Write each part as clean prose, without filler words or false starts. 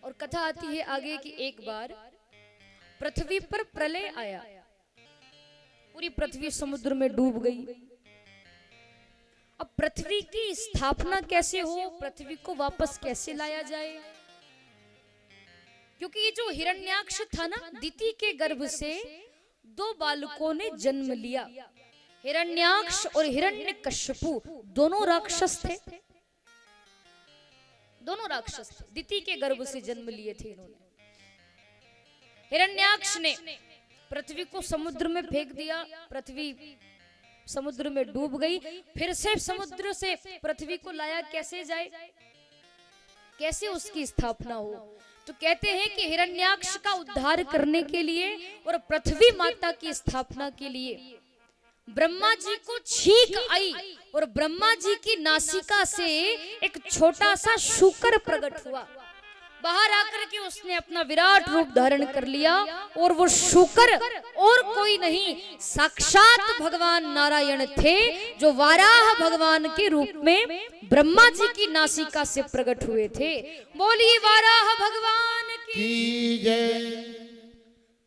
और कथा आती है आगे कि एक बार पृथ्वी पर प्रलय आया, पूरी पृथ्वी समुद्र में डूब गई। अब पृथ्वी की स्थापना कैसे हो, पृथ्वी को वापस कैसे लाया जाए, क्योंकि ये जो हिरण्याक्ष था ना, दिति के गर्भ से 2 बालकों ने जन्म लिया। हिरण्याक्ष और हिरण्यकश्यपु दोनों राक्षस थे, दोनों राक्षस थे, दिति के गर्भ से जन्म लिए थे इन्होंने। हिरण्याक्ष ने पृथ्वी को समुद्र में फेंक दिया, पृथ्वी समुद्र में डूब गई। फिर से समुद्र से पृथ्वी को लाया कैसे जाए, कैसे उसकी स्थापना हो? तो कहते हैं कि हिरण्याक्ष का उद्धार करने के लिए और पृथ्वी माता की स्थापना के लिए ब्रह्मा जी को छींक आई और ब्रह्मा जी की नासिका से एक छोटा सा शूकर प्रकट हुआ। बाहर आकर के उसने अपना विराट रूप धारण कर लिया और वो शूकर और कोई नहीं, साक्षात भगवान नारायण थे, जो वाराह भगवान के रूप में ब्रह्मा जी की नासिका से प्रकट हुए थे। बोलिए वाराह भगवान की जय।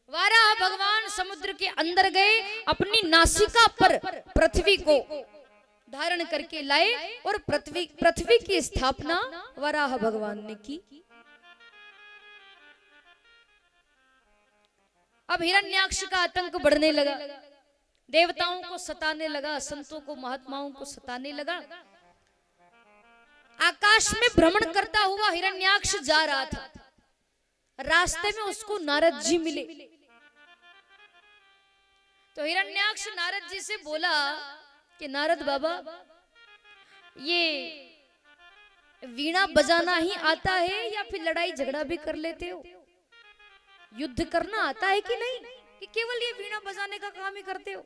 वाराह भगवान समुद्र के अंदर गए, अपनी नासिका पर पृथ्वी को धारण करके लाए और पृथ्वी की स्थापना वाराह भगवान ने की। अब हिरण्याक्ष का आतंक बढ़ने लगा, देवताओं को सताने लगा, संतों को महात्माओं को सताने लगा। आकाश में भ्रमण करता हुआ हिरण्याक्ष जा रहा था, रास्ते में उसको नारद जी मिले। तो हिरण्याक्ष नारद जी से बोला कि नारद बाबा, ये वीणा बजाना ही आता है या फिर लड़ाई झगड़ा भी कर लेते हो? युद्ध करना आता है कि नहीं, कि केवल ये वीणा बजाने का काम ही करते हो?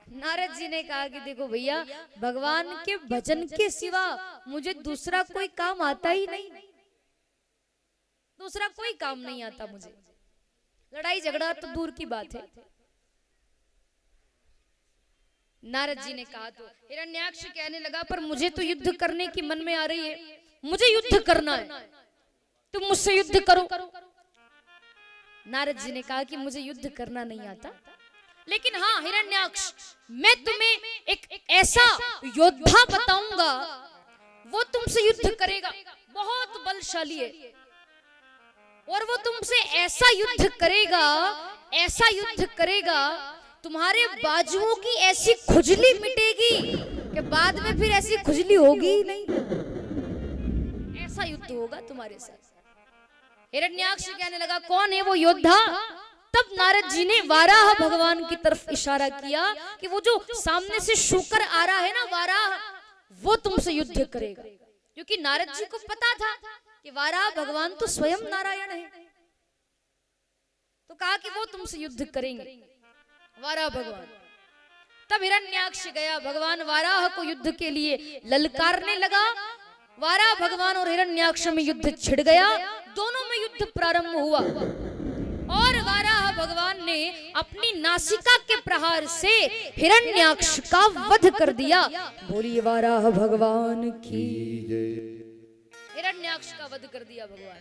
नारद जी ने कहा कि देखो भैया, भगवान के भजन के सिवा मुझे दूसरा कोई काम आता ही नहीं, दूसरा कोई काम नहीं आता मुझे। लड़ाई झगड़ा तो दूर की बात है। नारद जी ने कहा, तो हिरण्याक्ष कहने लगा, पर मुझे तो युद्ध करने की मन में आ रही है, मुझे युद्ध करना है, तुम मुझसे युद्ध करो। नारद जी ने कहा कि मुझे युद्ध करना नहीं आता, लेकिन हाँ हिरण्याक्ष, मैं तुम्हें एक ऐसा योद्धा बताऊंगा, वो तुमसे युद्ध करेगा, बहुत बलशाली है, और वो तुमसे ऐसा युद्ध करेगा, ऐसा युद्ध करेगा, तुम्हारे बाजुओं की ऐसी खुजली मिटेगी कि बाद में फिर ऐसी खुजली होगी ही नहीं। ऐसा युद्ध होगा तुम्हारे साथ। हिरण्याक्ष कहने लगा, कौन है वो योद्धा? तब नारद जी ने वाराह भगवान की तरफ इशारा किया कि वो जो सामने से शूकर आ रहा है ना, वाराह, वो तुमसे युद्ध करेगा। क्योंकि नारद जी को पता था कि वाराह भगवान तो स्वयं नारायण है, तो कहा कि वो तुमसे युद्ध करेंगे, वाराह भगवान। तब हिरण्याक्ष गया, भगवान वाराह को युद्ध के लिए ललकारने लगा। वाराह भगवान और हिरण्याक्ष में युद्ध छिड़ गया, दोनों में युद्ध प्रारंभ हुआ और वाराह भगवान ने अपनी नासिका के प्रहार से हिरण्याक्ष का वध कर दिया। बोलिए वाराह भगवान की जय। हिरण्याक्ष का वध कर दिया भगवान।